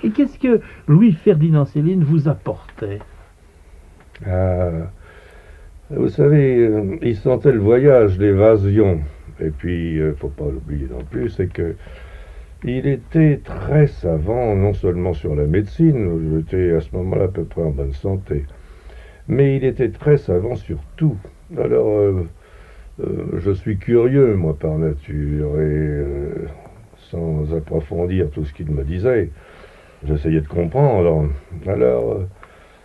Et qu'est-ce que Louis-Ferdinand Céline vous apportait? Ah, vous savez, il sentait le voyage, l'évasion. Et puis, faut pas l'oublier non plus, c'est que il était très savant, non seulement sur la médecine, j'étais à ce moment-là à peu près en bonne santé, mais il était très savant sur tout. Alors, je suis curieux, moi, par nature, et sans approfondir tout ce qu'il me disait, j'essayais de comprendre. Alors,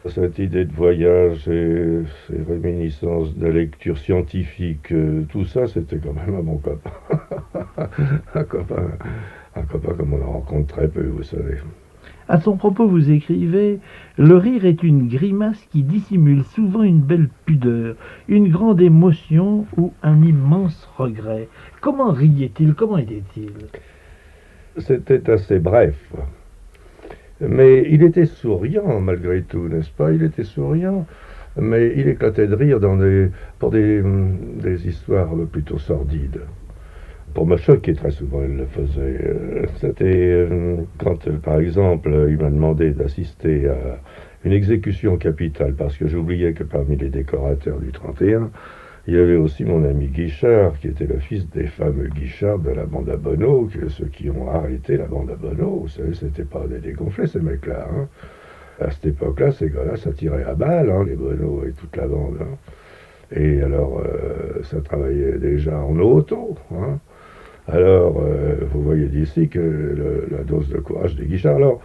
cette idée de voyage et ces réminiscences de lecture scientifique, tout ça, c'était quand même un bon copain. un copain. Un copain comme on en rencontre très peu, vous savez. À son propos, vous écrivez: le rire est une grimace qui dissimule souvent une belle pudeur, une grande émotion ou un immense regret. Comment riait-il? Comment était-il? C'était assez bref. Mais il était souriant malgré tout, n'est-ce pas? Il était souriant, mais il éclatait de rire pour des histoires plutôt sordides. Pour me choquer, très souvent, il le faisait. C'était quand, par exemple, il m'a demandé d'assister à une exécution capitale, parce que j'oubliais que parmi les décorateurs du 31, il y avait aussi mon ami Guichard, qui était le fils des fameux Guichard de la bande à Bonneau, ceux qui ont arrêté la bande à Bonneau. Vous savez, c'était pas des dégonflés, ces mecs-là. Hein. À cette époque-là, ces gars-là, ça tirait à balles, hein, les Bonneau et toute la bande. Hein. Et alors, ça travaillait déjà en auto. Hein. Alors, vous voyez d'ici que la dose de courage des Guichards. Alors,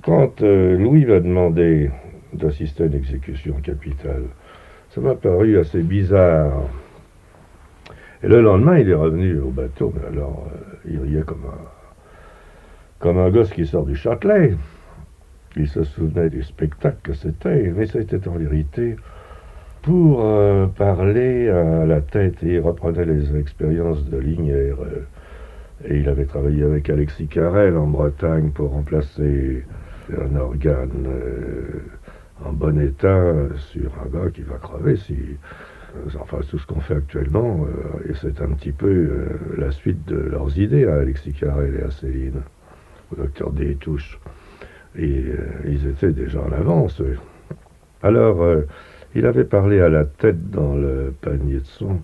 quand Louis m'a demandé d'assister à une exécution capitale, ça m'a paru assez bizarre. Et le lendemain, il est revenu au bateau, mais alors, il riait comme un gosse qui sort du Châtelet. Il se souvenait du spectacle que c'était, mais c'était en vérité pour parler à la tête, et il reprenait les expériences de Lignières. Et il avait travaillé avec Alexis Carrel en Bretagne pour remplacer un organe en bon état sur un gars qui va crever si... Enfin, tout ce qu'on fait actuellement, et c'est un petit peu la suite de leurs idées à Alexis Carrel et à Céline, au docteur Détouche. Et ils étaient déjà en avance. Alors, il avait parlé à la tête dans le panier de son.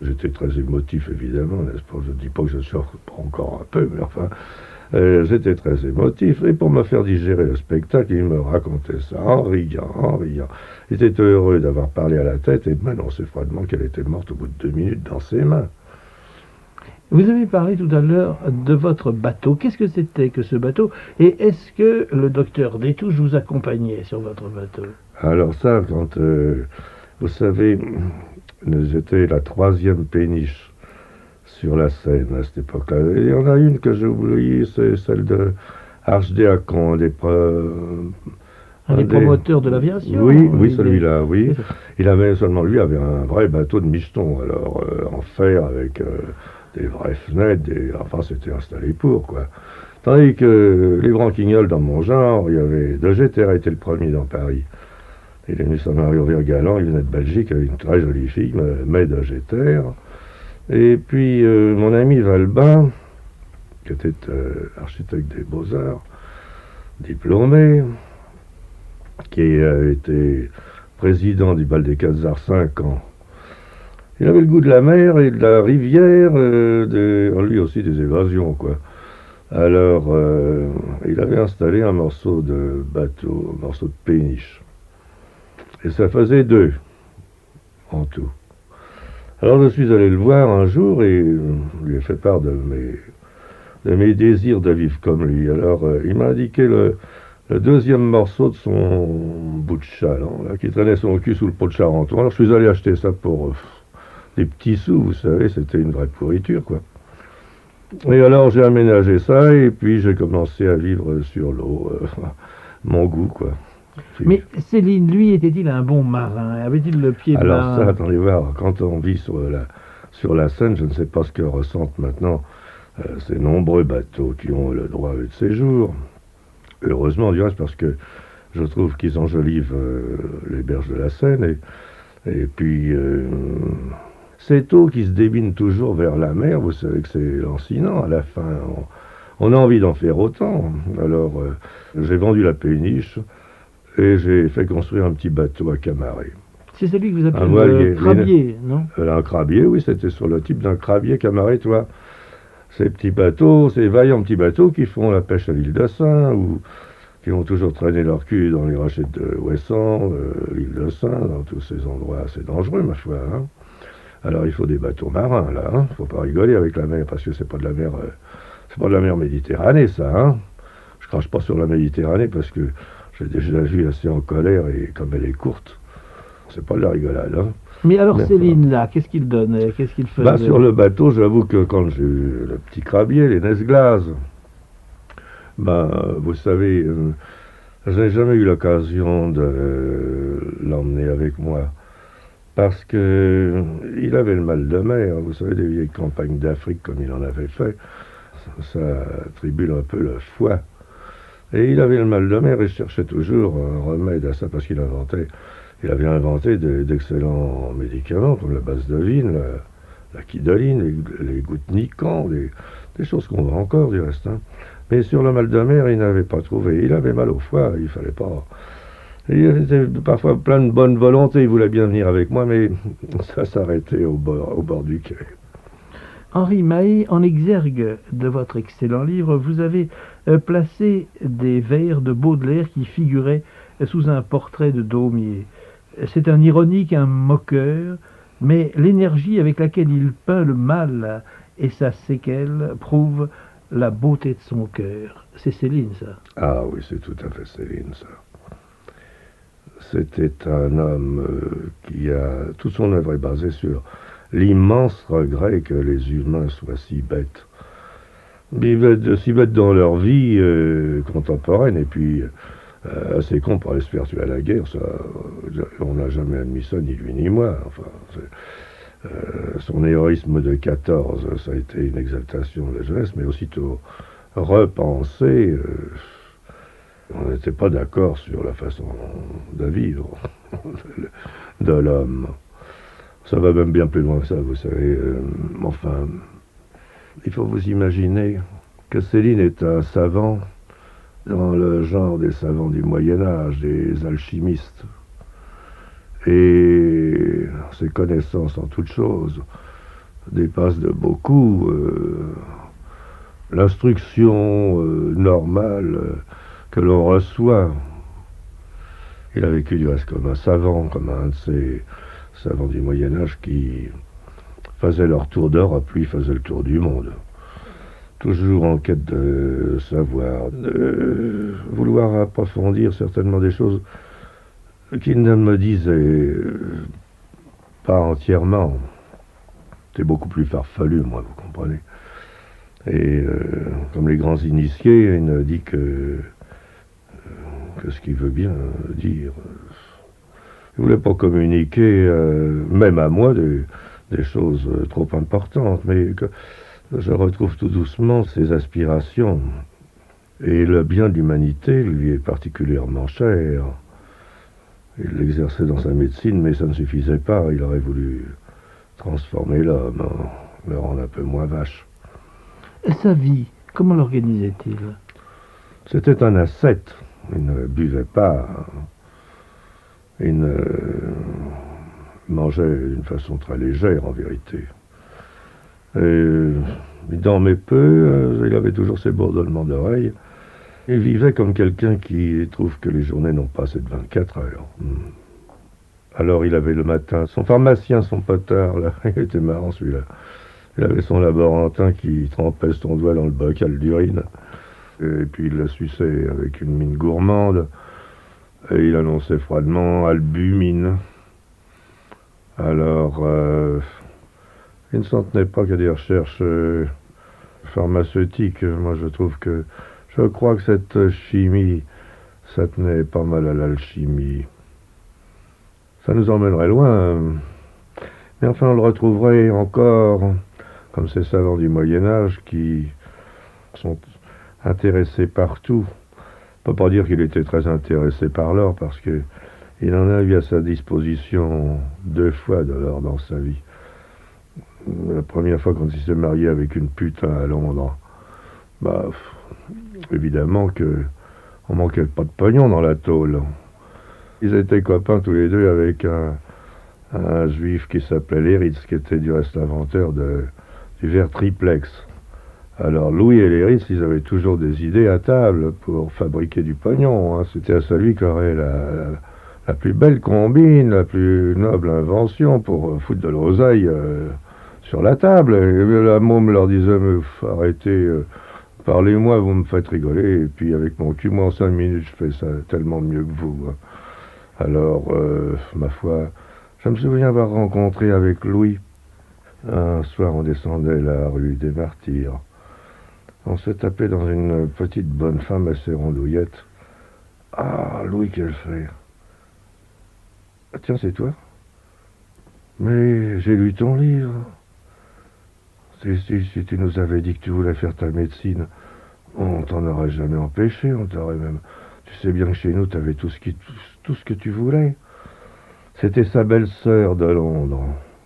J'étais très émotif, évidemment, n'est-ce pas? Je ne dis pas que je sors encore un peu, mais enfin, j'étais très émotif. Et pour me faire digérer le spectacle, il me racontait ça en riant, en riant. Il était heureux d'avoir parlé à la tête et de m'annoncer froidement qu'elle était morte au bout de 2 minutes dans ses mains. Vous avez parlé tout à l'heure de votre bateau. Qu'est-ce que c'était que ce bateau? Et est-ce que le docteur Détouche vous accompagnait sur votre bateau? Alors ça, quand, vous savez, j'étais la 3e péniche sur la Seine à cette époque-là. Et il y en a une que j'ai oubliée, c'est celle de Archidéacon, Un des promoteurs de l'aviation? Oui, celui-là, oui. Il avait seulement, lui, avait un vrai bateau de micheton, alors en fer avec des vraies fenêtres, enfin c'était installé pour, quoi. Tandis que les branquignoles dans mon genre, il y avait De Geter était le premier dans Paris. Il est venu Saint-Marie au Galant, il venait de Belgique avec une très jolie fille, May De Geter. Et puis mon ami Valbin, qui était architecte des Beaux-Arts, diplômé, qui a été président du bal des 4 arts 5 ans. Il avait le goût de la mer et de la rivière, lui aussi des évasions, quoi. Alors, il avait installé un morceau de bateau, un morceau de péniche. Et ça faisait 2 en tout. Alors je suis allé le voir un jour et lui ai fait part de mes désirs de vivre comme lui. Alors, il m'a indiqué le 2e morceau de son bout de chaland, là, qui traînait son cul sous le pot de Charenton. Alors je suis allé acheter ça pour des petits sous, vous savez, c'était une vraie pourriture, quoi. Et alors j'ai aménagé ça, et puis j'ai commencé à vivre sur l'eau, mon goût, quoi. Mais Céline, lui, était-il un bon marin? Avait-il le pied alors bas? ça, attendez voir, quand on vit sur la Seine, je ne sais pas ce que ressentent maintenant ces nombreux bateaux qui ont le droit de séjour. Heureusement, du reste, parce que je trouve qu'ils enjolivent les berges de la Seine, et puis cette eau qui se débine toujours vers la mer, vous savez que c'est lancinant, à la fin On a envie d'en faire autant. Alors, j'ai vendu la péniche et j'ai fait construire un petit bateau à Camaret. C'est celui que vous Un appelez voilier. le crabier, non? Un crabier, oui, c'était sur le type d'un crabier Camaret, toi. Ces petits bateaux, ces vaillants petits bateaux qui font la pêche à l'île de Saint, ou qui ont toujours traîné leur cul dans les rochettes de Ouessant, l'île de Saint, dans tous ces endroits assez dangereux, ma foi. Hein. Alors il faut des bateaux marins, là. Hein. Faut pas rigoler avec la mer, parce que c'est pas de la mer, c'est pas de la mer Méditerranée, ça. Hein. Je crache pas sur la Méditerranée parce que j'ai déjà vu assez en colère et comme elle est courte, c'est pas de la rigolade. Hein. Mais alors Mais Céline, là, qu'est-ce qu'il donnait? Qu'est-ce qu'il faisait? bah, sur le bateau, j'avoue que quand j'ai eu le petit crabier, les Nesglas, vous savez, je n'ai jamais eu l'occasion de l'emmener avec moi. Parce que il avait le mal de mer, vous savez, des vieilles campagnes d'Afrique comme il en avait fait, ça tribule un peu le foie. Et il avait le mal de mer et cherchait toujours un remède à ça parce qu'il avait inventé d'excellents médicaments comme la basdovine, la quidoline, les gouttes Nican, des choses qu'on vend encore du reste. Hein. Mais sur le mal de mer, il n'avait pas trouvé. Il avait mal au foie, il fallait pas. Il était parfois plein de bonne volonté, il voulait bien venir avec moi, mais ça s'arrêtait au bord du quai. Henri Mahé, en exergue de votre excellent livre, vous avez placé des vers de Baudelaire qui figuraient sous un portrait de Daumier. C'est un ironique, un moqueur, mais l'énergie avec laquelle il peint le mal et sa séquelle prouve la beauté de son cœur. C'est Céline, ça. Ah oui, c'est tout à fait Céline, ça. C'était un homme qui a... Toute son œuvre est basée sur l'immense regret que les humains soient si bêtes. Si bêtes dans leur vie contemporaine, et puis assez cons pour aller se faire tuer à la guerre, ça, on n'a jamais admis ça, ni lui ni moi. Enfin, son héroïsme de 14, ça a été une exaltation de la jeunesse, mais aussitôt repensé, on n'était pas d'accord sur la façon de vivre de l'homme. Ça va même bien plus loin que ça, vous savez. Enfin, il faut vous imaginer que Céline est un savant dans le genre des savants du Moyen-Âge, des alchimistes. Et ses connaissances en toutes choses dépassent de beaucoup l'instruction normale que l'on reçoit. Il a vécu du reste comme un savant, comme un de ces savants du Moyen-Âge qui faisaient leur tour d'Europe, lui faisait le tour du monde. Toujours en quête de savoir, de vouloir approfondir certainement des choses qu'il ne me disait pas entièrement. C'est beaucoup plus farfelu, moi, vous comprenez. Et comme les grands initiés, il ne dit que ce qu'il veut bien dire. Il ne voulait pas communiquer, même à moi, des choses trop importantes, mais que je retrouve tout doucement ses aspirations. Et le bien de l'humanité lui est particulièrement cher. Il l'exerçait dans sa médecine, mais ça ne suffisait pas. Il aurait voulu transformer l'homme, le rendre un peu moins vache. Et sa vie, comment l'organisait-il? C'était un ascète. Il ne buvait pas. Il ne mangeait d'une façon très légère, en vérité. Et il dormait peu, il avait toujours ses bourdonnements d'oreilles. Il vivait comme quelqu'un qui trouve que les journées n'ont pas assez de 24 heures. Alors il avait le matin son pharmacien, son potard, là, il était marrant celui-là. Il avait son laborantin qui trempait son doigt dans le bocal d'urine. Et puis il la suçait avec une mine gourmande. Et il annonçait froidement albumine. Alors, il ne s'en tenait pas qu'à des recherches pharmaceutiques. Moi je crois que cette chimie, ça tenait pas mal à l'alchimie. Ça nous emmènerait loin. Mais enfin, on le retrouverait encore comme ces savants du Moyen-Âge qui sont intéressés par tout. On ne peut pas dire qu'il était très intéressé par l'or, parce qu'il en a eu à sa disposition 2 fois de l'or dans sa vie. La première fois quand il s'est marié avec une putain à Londres. Bah, évidemment que on manquait pas de pognon dans la tôle. Ils étaient copains tous les deux avec un juif qui s'appelait Léritz, qui était du reste inventeur du verre triplex. Alors Louis et Léritz, ils avaient toujours des idées à table pour fabriquer du pognon, hein. C'était à celui qui aurait la plus belle combine, la plus noble invention pour foutre de l'oseille sur la table. Et la môme leur disait, mais arrêtez, parlez-moi, vous me faites rigoler, et puis avec mon cul, moi en 5 minutes, je fais ça tellement mieux que vous, hein. Alors, ma foi, je me souviens avoir rencontré avec Louis. Un soir, on descendait la rue des Martyrs. On s'est tapé dans une petite bonne femme assez rondouillette. Ah, Louis, quelle fait! Ah, tiens, c'est toi? Mais j'ai lu ton livre. Si tu nous avais dit que tu voulais faire ta médecine, on t'en aurait jamais empêché, on t'aurait même... Tu sais bien que chez nous, tu avais tout ce que tu voulais. C'était sa belle-sœur de Londres,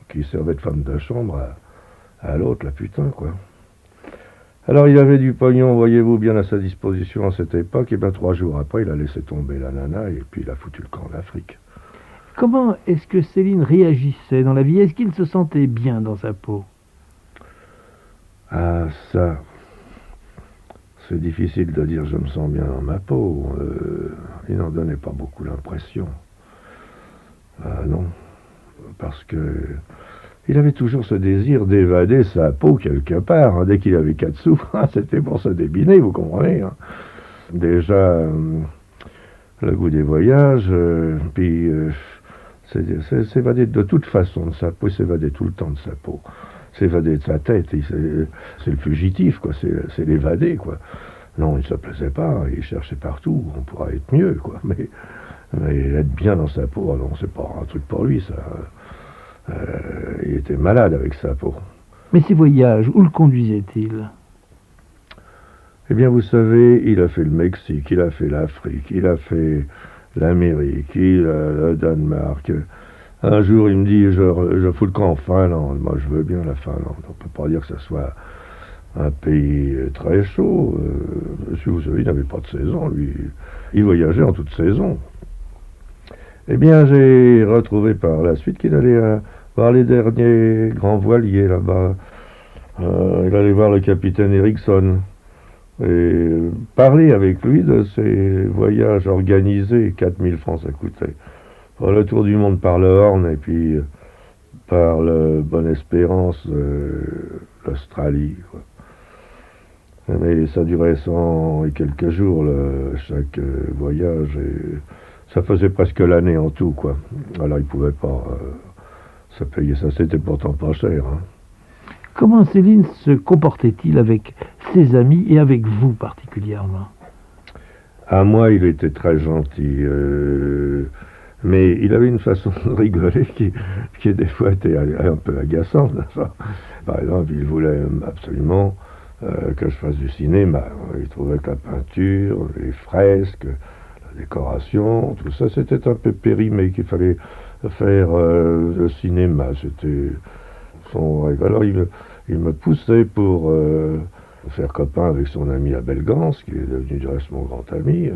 qui servait de femme de chambre à l'autre, la putain, quoi. Alors il avait du pognon, voyez-vous, bien à sa disposition à cette époque, et bien 3 jours après, il a laissé tomber la nana, et puis il a foutu le camp en Afrique. Comment est-ce que Céline réagissait dans la vie? Est-ce qu'il se sentait bien dans sa peau? Ah, ça, c'est difficile de dire je me sens bien dans ma peau. Il n'en donnait pas beaucoup l'impression. Ah non, parce que il avait toujours ce désir d'évader sa peau quelque part, hein. Dès qu'il avait 4 sous, c'était pour se débiner, vous comprenez, hein. Déjà, le goût des voyages, puis s'évader de toute façon de sa peau, s'évader tout le temps de sa peau. S'évader de sa tête, c'est le fugitif, quoi, c'est l'évadé, quoi. Non, il ne se plaisait pas, il cherchait partout, on pourrait être mieux, quoi, mais être bien dans sa peau, non, c'est pas un truc pour lui, ça. Il était malade avec sa peau. Mais ces voyages, où le conduisaient-ils? Eh bien, vous savez, il a fait le Mexique, il a fait l'Afrique, il a fait l'Amérique, le Danemark. Un jour, il me dit, je fous le camp en Finlande. Moi, je veux bien la Finlande. On ne peut pas dire que ce soit un pays très chaud. Si vous savez, il n'avait pas de saison, lui. Il voyageait en toute saison. Eh bien, j'ai retrouvé par la suite qu'il allait voir les derniers grands voiliers là-bas. Il allait voir le capitaine Erickson et parler avec lui de ses voyages organisés. 4000 francs ça coûtait. Le tour du monde par le Horn et puis par le Bonne-Espérance, l'Australie, quoi. Mais ça durait 100 et quelques jours, chaque voyage, et ça faisait presque l'année en tout, quoi. Alors il pouvait pas se payer ça, c'était pourtant pas cher, hein. Comment Céline se comportait-il avec ses amis et avec vous particulièrement? À moi, il était très gentil, mais il avait une façon de rigoler qui des fois était un peu agaçante. Par exemple, il voulait absolument que je fasse du cinéma. Il trouvait que la peinture, les fresques, la décoration, tout ça, c'était un peu périmé, qu'il fallait faire le cinéma. C'était son rêve. Alors il me poussait pour faire copain avec son ami Abel Gans, qui est devenu du reste mon grand ami.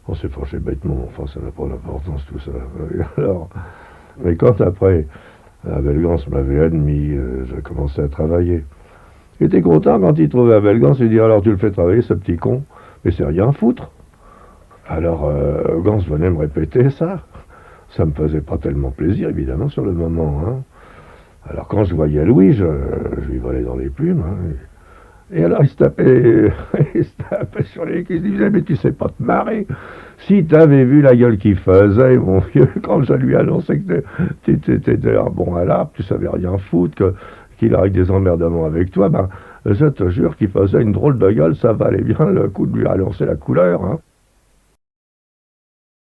On s'est fâché bêtement, enfin ça n'a pas d'importance tout ça. Alors, mais quand après Abel Gans m'avait admis, j'ai commencé à travailler. Il était content quand il trouvait Abel Gans, il dit alors tu le fais travailler ce petit con, mais c'est rien à foutre. Alors Gans venait me répéter ça. Ça me faisait pas tellement plaisir évidemment sur le moment, hein. Alors quand je voyais Louis, je lui volais dans les plumes, hein. Et alors il se tapait sur les cuisses, il disait mais tu sais pas te marrer. Si t'avais vu la gueule qu'il faisait, mon vieux, quand je lui annonçais que t'étais un bon à l'arbre, tu savais rien foutre, qu'il avait des emmerdements avec toi, ben je te jure qu'il faisait une drôle de gueule, ça valait bien le coup de lui annoncer la couleur, hein.